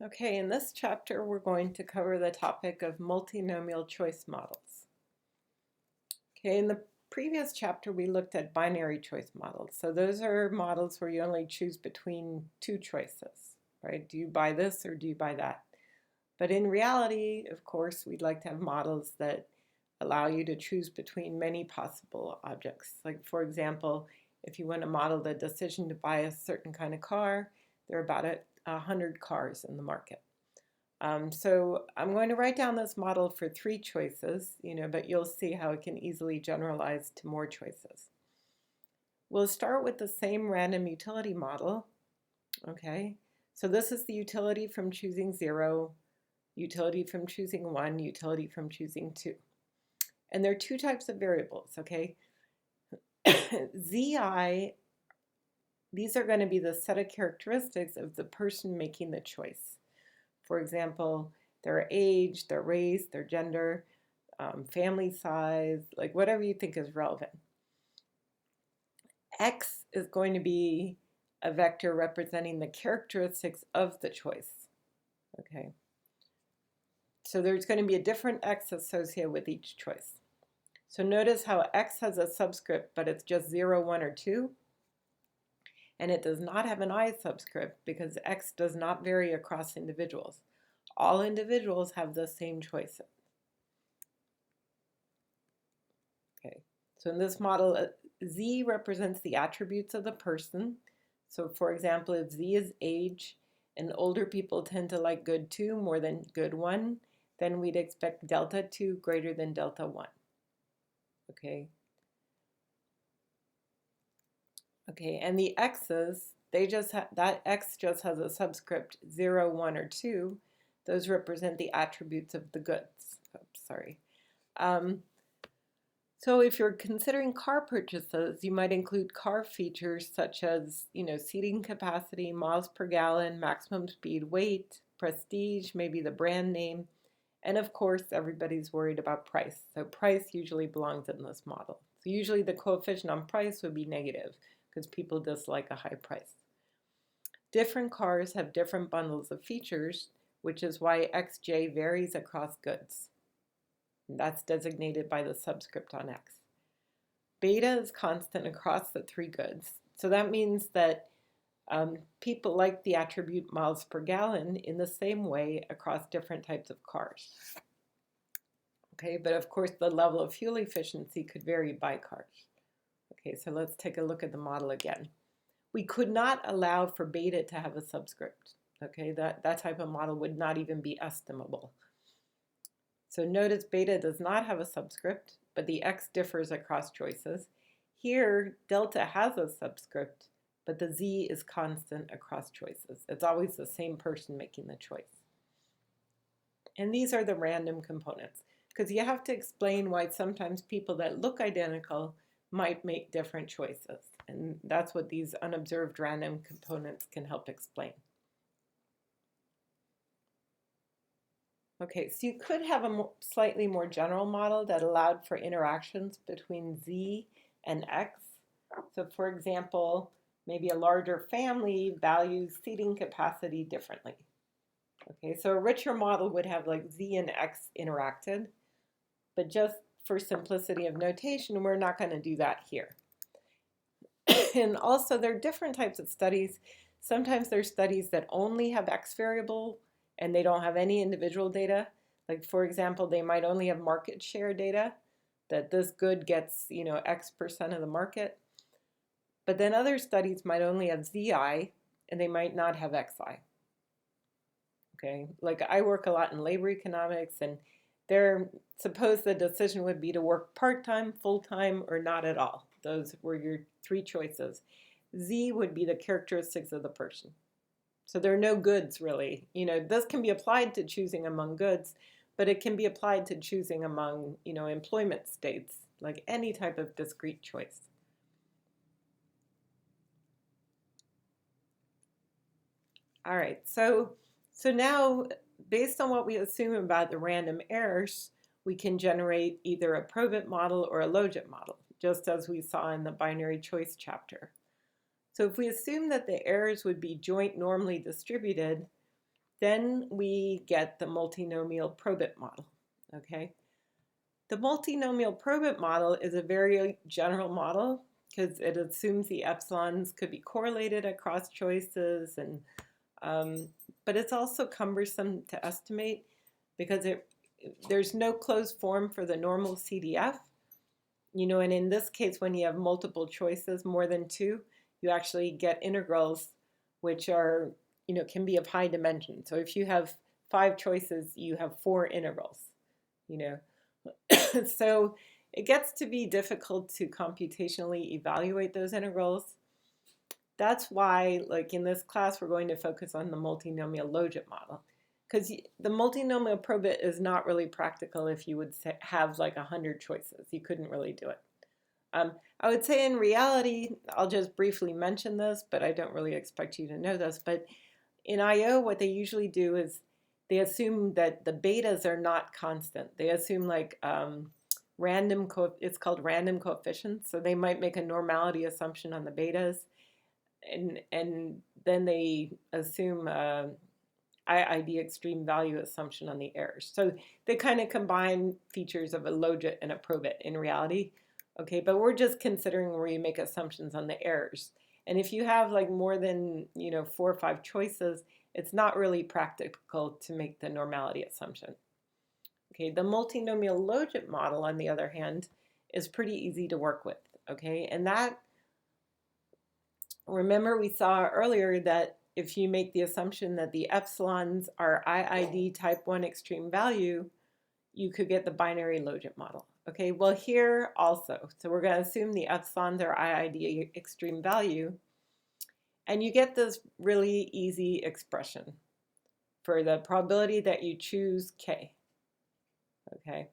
Okay, in this chapter, we're going to cover the topic of multinomial choice models. Okay, in the previous chapter, we looked at binary choice models. So those are models where you only choose between two choices, right? Do you buy this or do you buy that? But in reality, of course, we'd like to have models that allow you to choose between many possible objects. Like, for example, if you want to model the decision to buy a certain kind of car, there are about 100 cars in the market. So I'm going to write down this model for three choices, but you'll see how it can easily generalize to more choices. We'll start with the same random utility model, okay? So this is the utility from choosing 0, utility from choosing 1, utility from choosing 2. And there are two types of variables, okay? Zi, these are going to be the set of characteristics of the person making the choice. For example, their age, their race, their gender, family size, like whatever you think is relevant. X is going to be a vector representing the characteristics of the choice. Okay. So there's going to be a different X associated with each choice. So notice how X has a subscript, but it's just 0, 1, or 2. And it does not have an I subscript because X does not vary across individuals. All individuals have the same choices. Okay, so in this model, Z represents the attributes of the person. So for example, if Z is age and older people tend to like good 2 more than good 1, then we'd expect delta 2 greater than delta 1. Okay. Okay, and the X's, that X just has a subscript 0, 1, or 2. Those represent the attributes of the goods. Oops, sorry. So if you're considering car purchases, you might include car features such as, seating capacity, miles per gallon, maximum speed, weight, prestige, maybe the brand name, and of course, everybody's worried about price. So price usually belongs in this model. So usually the coefficient on price would be negative because people dislike a high price. Different cars have different bundles of features, which is why xj varies across goods. That's designated by the subscript on X. Beta is constant across the three goods. So that means that people like the attribute miles per gallon in the same way across different types of cars. Okay, but of course the level of fuel efficiency could vary by cars. Okay, so let's take a look at the model again. We could not allow for beta to have a subscript. Okay, that type of model would not even be estimable. So notice beta does not have a subscript, but the X differs across choices. Here, delta has a subscript, but the Z is constant across choices. It's always the same person making the choice. And these are the random components, because you have to explain why sometimes people that look identical might make different choices. And that's what these unobserved random components can help explain. Okay, so you could have a slightly more general model that allowed for interactions between Z and X. So for example, maybe a larger family values seating capacity differently. Okay, so a richer model would have like Z and X interacted, but just for simplicity of notation, we're not going to do that here. And also there are different types of studies. Sometimes there's studies that only have X variable and they don't have any individual data. Like for example, they might only have market share data, that this good gets, X% of the market. But then other studies might only have ZI and they might not have XI. Okay, like I work a lot in labor economics, and suppose the decision would be to work part-time, full-time, or not at all. Those were your three choices. Z would be the characteristics of the person. So there are no goods really. This can be applied to choosing among goods, but it can be applied to choosing among, employment states, like any type of discrete choice. All right, so now, based on what we assume about the random errors, we can generate either a probit model or a logit model, just as we saw in the binary choice chapter. So if we assume that the errors would be joint normally distributed, Then we get the multinomial probit model, okay? The multinomial probit model is a very general model because it assumes the epsilons could be correlated across choices, and but it's also cumbersome to estimate because there's no closed form for the normal CDF, and in this case, when you have multiple choices, more than two, you actually get integrals which are, can be of high dimension. So if you have 5 choices, you have 4 integrals, So it gets to be difficult to computationally evaluate those integrals. That's why, like in this class, we're going to focus on the multinomial logit model, because the multinomial probit is not really practical if you would have like 100 choices. You couldn't really do it. I would say in reality, I'll just briefly mention this, but I don't really expect you to know this, but in IO, what they usually do is they assume that the betas are not constant. They assume like it's called random coefficients. So they might make a normality assumption on the betas, and then they assume IID extreme value assumption on the errors. So they kind of combine features of a logit and a probit in reality. Okay, but we're just considering where you make assumptions on the errors. And if you have like more than 4 or 5 choices, it's not really practical to make the normality assumption. Okay, the multinomial logit model, on the other hand, is pretty easy to work with. Okay, and that, remember we saw earlier that if you make the assumption that the epsilons are IID type 1 extreme value, you could get the binary logit model. Okay, well here also, so we're going to assume the epsilons are IID extreme value, and you get this really easy expression for the probability that you choose K. Okay,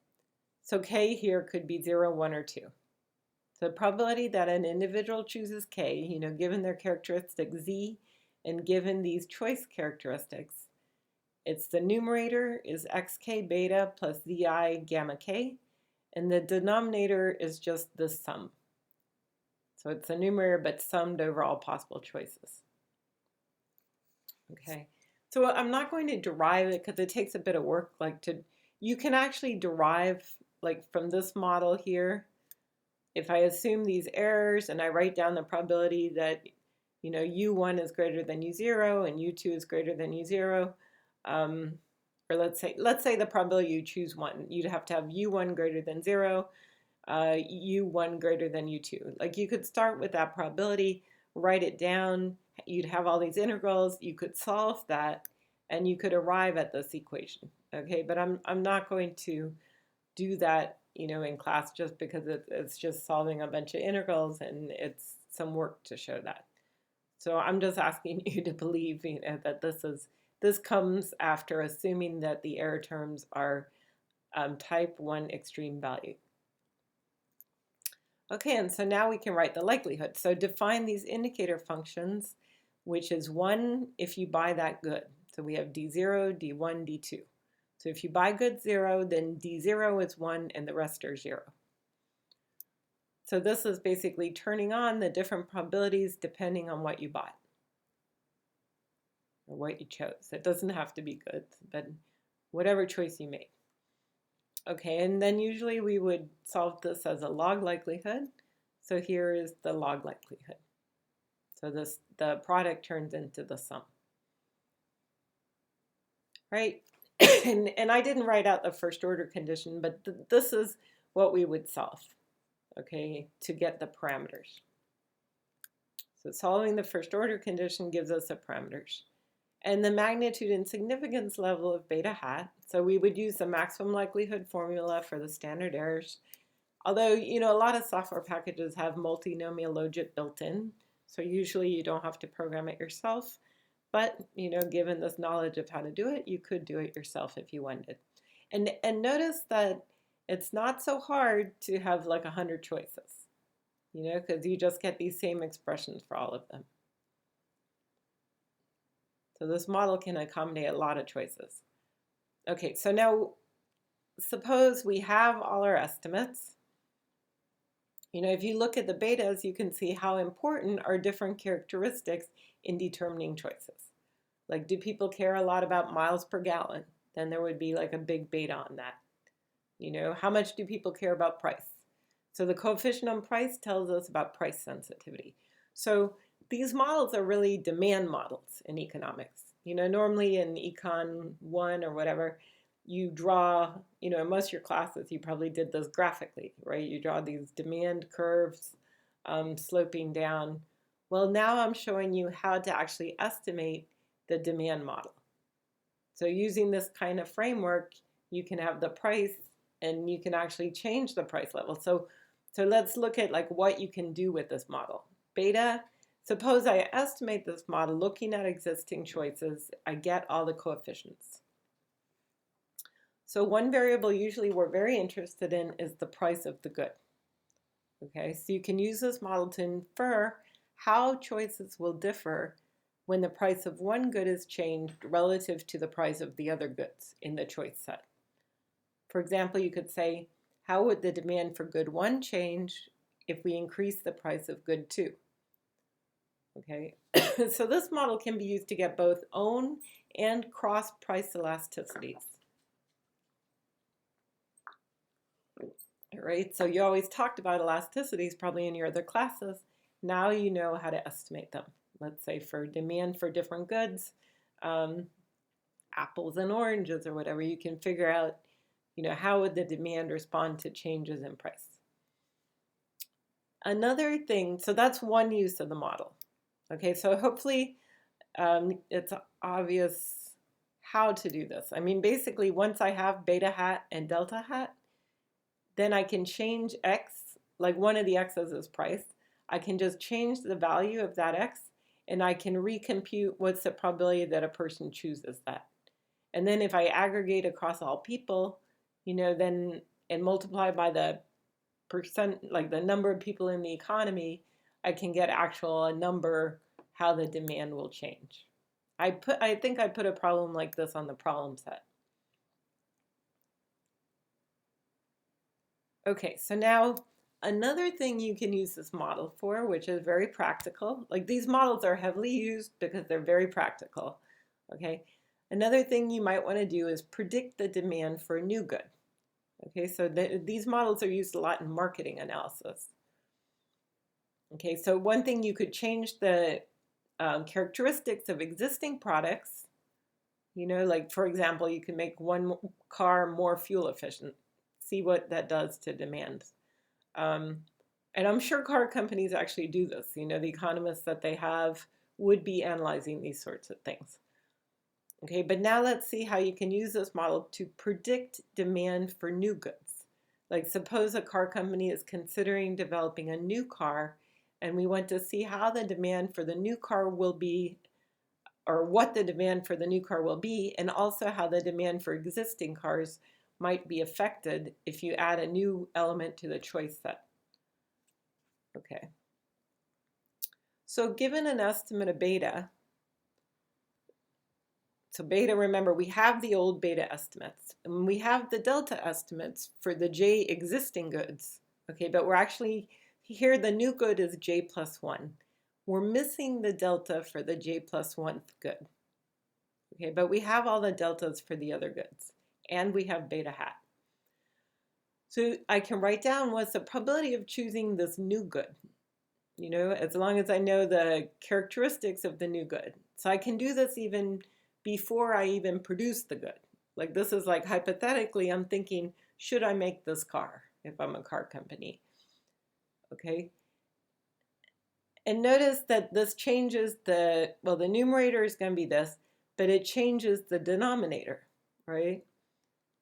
so K here could be 0, 1, or 2. So the probability that an individual chooses K, given their characteristic Z and given these choice characteristics, it's the numerator is xk beta plus zi gamma k, and the denominator is just the sum. So it's the numerator but summed over all possible choices. Okay, so I'm not going to derive it because it takes a bit of work. You can actually derive like from this model here. If I assume these errors and I write down the probability that u1 is greater than u0 and u2 is greater than u0, or let's say the probability you choose 1, you'd have to have u1 greater than 0, u1 greater than u2. Like you could start with that probability, write it down, you'd have all these integrals, you could solve that, and you could arrive at this equation. Okay, but I'm not going to do that in class just because it's just solving a bunch of integrals and it's some work to show that. So I'm just asking you to believe that this comes after assuming that the error terms are type 1 extreme value. Okay, and so now we can write the likelihood. So define these indicator functions, which is 1 if you buy that good. So we have D0, D1, D2. So if you buy good 0, then D0 is 1 and the rest are 0. So this is basically turning on the different probabilities depending on what you bought or what you chose. It doesn't have to be good, but whatever choice you make. Okay, and then usually we would solve this as a log likelihood. So here is the log likelihood. So the product turns into the sum. Right? And I didn't write out the first order condition, but this is what we would solve, okay, to get the parameters. So solving the first order condition gives us the parameters. And the magnitude and significance level of beta hat. So we would use the maximum likelihood formula for the standard errors. Although, a lot of software packages have multinomial logit built in. So usually you don't have to program it yourself. But, given this knowledge of how to do it, you could do it yourself if you wanted. And notice that it's not so hard to have like 100 choices, because you just get these same expressions for all of them. So this model can accommodate a lot of choices. Okay, so now suppose we have all our estimates. If you look at the betas, you can see how important are different characteristics in determining choices. Like, do people care a lot about miles per gallon? Then there would be like a big beta on that. How much do people care about price? So the coefficient on price tells us about price sensitivity. So these models are really demand models in economics. Normally in econ 1 or whatever, you draw, in most of your classes, you probably did this graphically, right? You draw these demand curves sloping down. Well, now I'm showing you how to actually estimate the demand model. So using this kind of framework, you can have the price and you can actually change the price level. So let's look at like what you can do with this model. Beta, suppose I estimate this model looking at existing choices, I get all the coefficients. So one variable usually we're very interested in is the price of the good. Okay, so you can use this model to infer how choices will differ when the price of one good is changed relative to the price of the other goods in the choice set. For example, you could say, how would the demand for good 1 change if we increase the price of good 2? Okay, so this model can be used to get both own and cross price elasticities. All right, so you always talked about elasticities probably in your other classes. Now you know how to estimate them. Let's say for demand for different goods, apples and oranges or whatever, you can figure out, how would the demand respond to changes in price. Another thing, so that's one use of the model. Okay, so hopefully it's obvious how to do this. I mean, basically, once I have beta hat and delta hat, then I can change x, like one of the x's is price. I can just change the value of that x, and I can recompute what's the probability that a person chooses that. And then if I aggregate across all people, then and multiply by the percent, like the number of people in the economy, I can get a number how the demand will change. I think I put a problem like this on the problem set. Okay, so now another thing you can use this model for, which is very practical, like these models are heavily used because they're very practical, okay? Another thing you might want to do is predict the demand for a new good. Okay, so these models are used a lot in marketing analysis. Okay, so one thing you could change the characteristics of existing products, like for example, you can make one car more fuel efficient, see what that does to demand. And I'm sure car companies actually do this. The economists that they have would be analyzing these sorts of things. Okay, but now let's see how you can use this model to predict demand for new goods. Like suppose a car company is considering developing a new car, and we want to see how the demand for the new car will be, or what the demand for the new car will be, and also how the demand for existing cars might be affected if you add a new element to the choice set. Okay. So given an estimate of beta, so beta, remember, we have the old beta estimates, and we have the delta estimates for the j existing goods. Okay, but we're actually, here the new good is j plus 1. We're missing the delta for the j plus 1th good. Okay, but we have all the deltas for the other goods, and we have beta hat. So I can write down what's the probability of choosing this new good, as long as I know the characteristics of the new good. So I can do this even before I even produce the good. Like this is like hypothetically, I'm thinking, should I make this car if I'm a car company? Okay. And notice that this changes the numerator is going to be this, but it changes the denominator, right?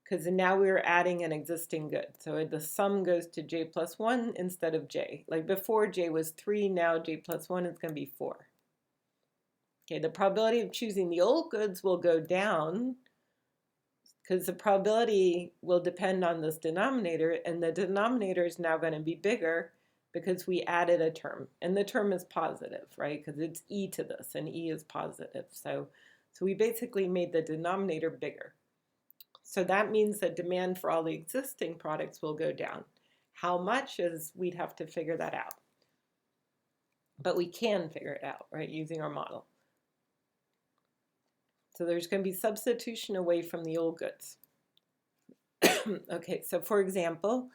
Because now we're adding an existing good. So the sum goes to j plus 1 instead of j. Like before j was 3, now j plus 1 is going to be 4. Okay, the probability of choosing the old goods will go down because the probability will depend on this denominator, and the denominator is now going to be bigger because we added a term, and the term is positive, right? Because it's e to this, and e is positive. So we basically made the denominator bigger. So that means that demand for all the existing products will go down. How much is, we'd have to figure that out. But we can figure it out, right, using our model. So there's going to be substitution away from the old goods. Okay, so for example,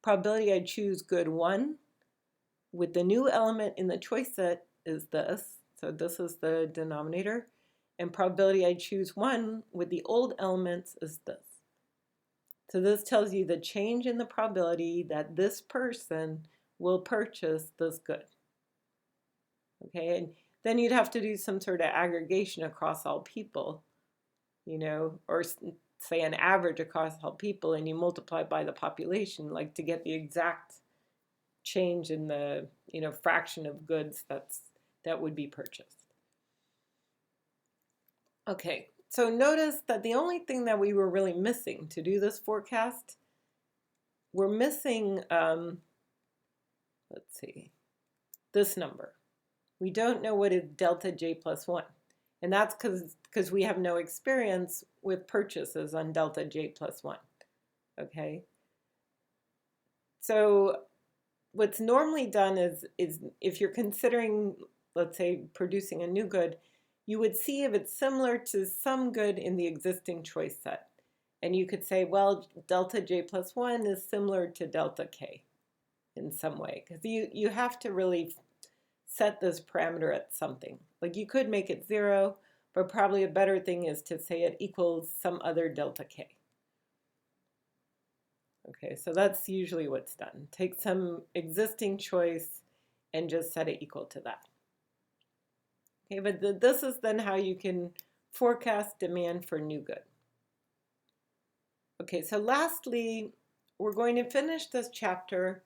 probability I choose good 1 with the new element in the choice set is this. So this is the denominator. And probability I choose 1 with the old elements is this. So this tells you the change in the probability that this person will purchase this good. Okay, and then you'd have to do some sort of aggregation across all people, you know, or say an average across all people, and you multiply by the population, like to get the exact change in the, you know, fraction of goods that would be purchased. Okay, so notice that the only thing that we were really missing to do this forecast, we're missing, let's see, this number. We don't know what is delta j plus 1. And that's because we have no experience with purchases on delta j plus 1. Okay? So what's normally done is if you're considering, let's say, producing a new good, you would see if it's similar to some good in the existing choice set. And you could say, well, delta j plus 1 is similar to delta k in some way. Because you have to really set this parameter at something. Like you could make it 0, but probably a better thing is to say it equals some other delta k. Okay, so that's usually what's done. Take some existing choice and just set it equal to that. Okay, but this is then how you can forecast demand for new good. Okay, so lastly, we're going to finish this chapter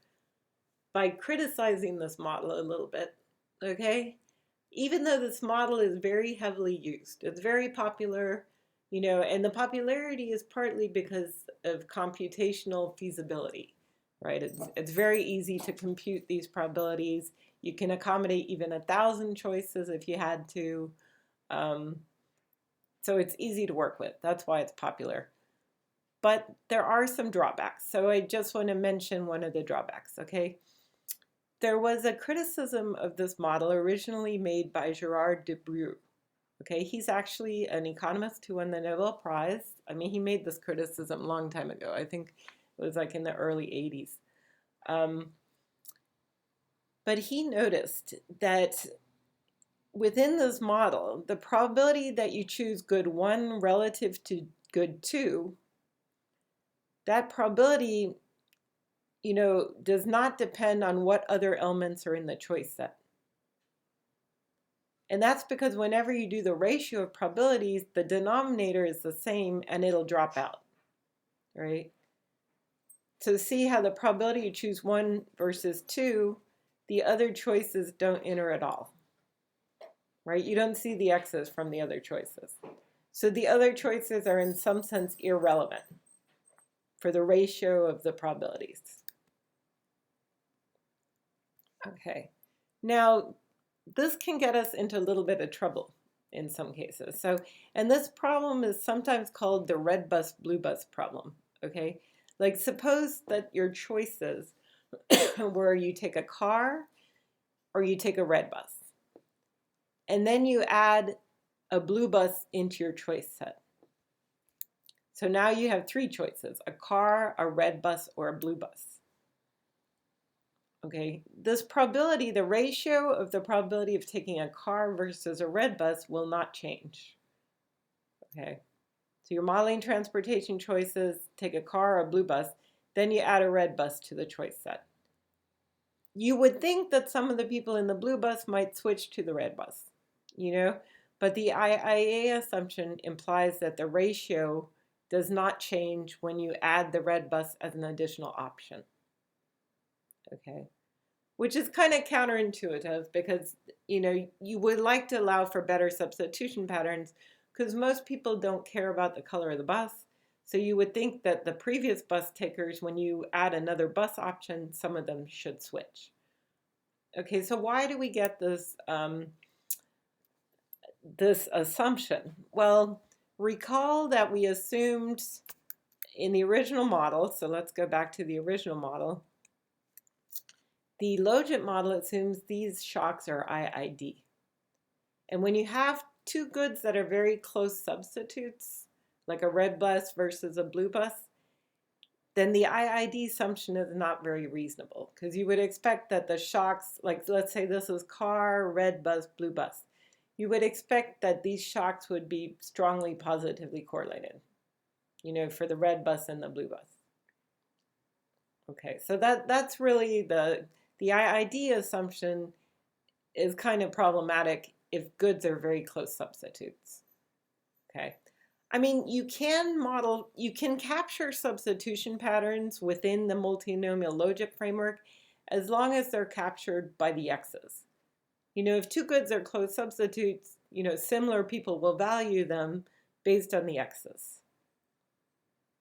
by criticizing this model a little bit, okay? Even though this model is very heavily used, it's very popular, you know, and the popularity is partly because of computational feasibility, right? It's very easy to compute these probabilities. You can accommodate even 1,000 choices if you had to. So it's easy to work with. That's why it's popular. But there are some drawbacks. So I just want to mention one of the drawbacks, okay? There was a criticism of this model originally made by Gerard de Breu. Okay, he's actually an economist who won the Nobel Prize. I mean, he made this criticism a long time ago. I think it was like in the early 80s. But he noticed that within this model, the probability that you choose good 1 relative to good 2, that probability, you know, does not depend on what other elements are in the choice set. And that's because whenever you do the ratio of probabilities, the denominator is the same and it'll drop out, right? So see how the probability you choose 1 versus 2, the other choices don't enter at all, right? You don't see the x's from the other choices. So the other choices are in some sense irrelevant for the ratio of the probabilities. Okay, now this can get us into a little bit of trouble in some cases. So, and this problem is sometimes called the red bus, blue bus problem, okay? Like suppose that your choices where you take a car or you take a red bus, and then you add a blue bus into your choice set. So now you have 3 choices, a car, a red bus, or a blue bus. Okay, this probability, the ratio of the probability of taking a car versus a red bus will not change. Okay, so you're modeling transportation choices, take a car or a blue bus, then you add a red bus to the choice set. You would think that some of the people in the blue bus might switch to the red bus, you know, but the IIA assumption implies that the ratio does not change when you add the red bus as an additional option. Okay, which is kind of counterintuitive because, you know, you would like to allow for better substitution patterns because most people don't care about the color of the bus. So you would think that the previous bus takers, when you add another bus option, some of them should switch. Okay, so why do we get this, this assumption? Well, recall that we assumed in the original model, so let's go back to the original model, the logit model assumes these shocks are IID. And when you have two goods that are very close substitutes, like a red bus versus a blue bus, then the IID assumption is not very reasonable, because you would expect that the shocks, like let's say this is car, red bus, blue bus, you would expect that these shocks would be strongly positively correlated, for the red bus and the blue bus. Okay, so that's really the IID assumption is kind of problematic if goods are very close substitutes. Okay. I mean, you can capture substitution patterns within the multinomial logit framework as long as they're captured by the x's. If two goods are close substitutes, similar people will value them based on the x's.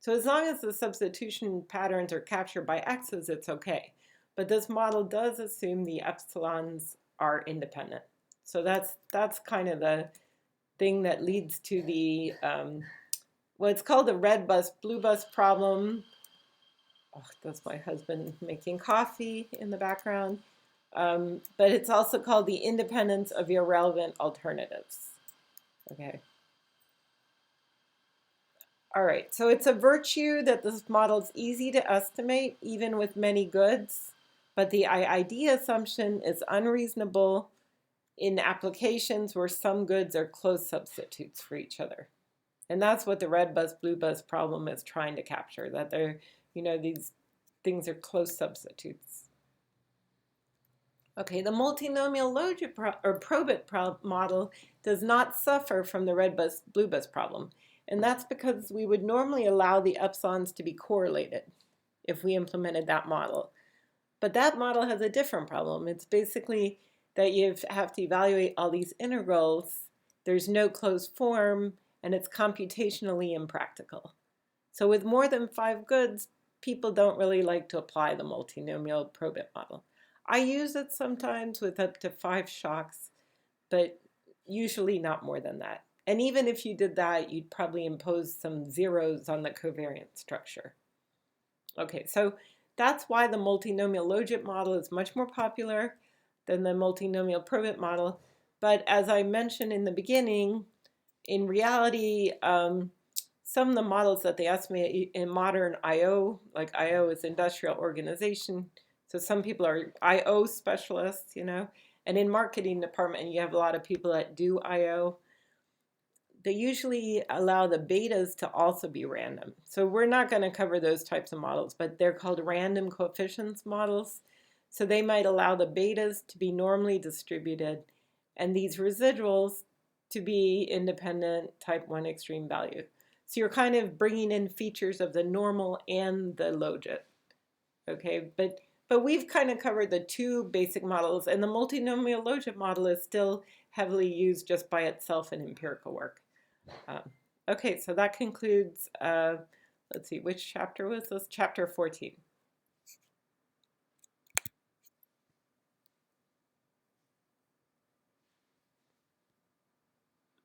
So as long as the substitution patterns are captured by x's, it's okay. But this model does assume the epsilons are independent. So that's kind of the thing that leads to the what's called the red bus, blue bus problem. Oh, that's my husband making coffee in the background. But it's also called the independence of irrelevant alternatives. Okay. All right, so it's a virtue that this model is easy to estimate, even with many goods, but the IID assumption is unreasonable in applications where some goods are close substitutes for each other. And that's what the red bus, blue bus problem is trying to capture, that they're, these things are close substitutes. Okay, the multinomial logit probit model does not suffer from the red bus, blue bus problem. And that's because we would normally allow the epsilons to be correlated if we implemented that model. But that model has a different problem. It's basically that you have to evaluate all these integrals. There's no closed form, and it's computationally impractical. So with more than 5 goods, people don't really like to apply the multinomial probit model. I use it sometimes with up to 5 shocks, but usually not more than that. And even if you did that, you'd probably impose some zeros on the covariance structure. Okay, so that's why the multinomial logit model is much more popular than the multinomial probit model. But as I mentioned in the beginning, in reality, some of the models that they estimate in modern I/O, like I/O is industrial organization, so some people are I/O specialists, and in marketing department, you have a lot of people that do I/O. They usually allow the betas to also be random. So we're not going to cover those types of models, but they're called random coefficients models. So they might allow the betas to be normally distributed and these residuals to be independent type 1 extreme value. So you're kind of bringing in features of the normal and the logit. Okay, but we've kind of covered the two basic models, and the multinomial logit model is still heavily used just by itself in empirical work. Okay, so that concludes, let's see, which chapter was this? Chapter 14.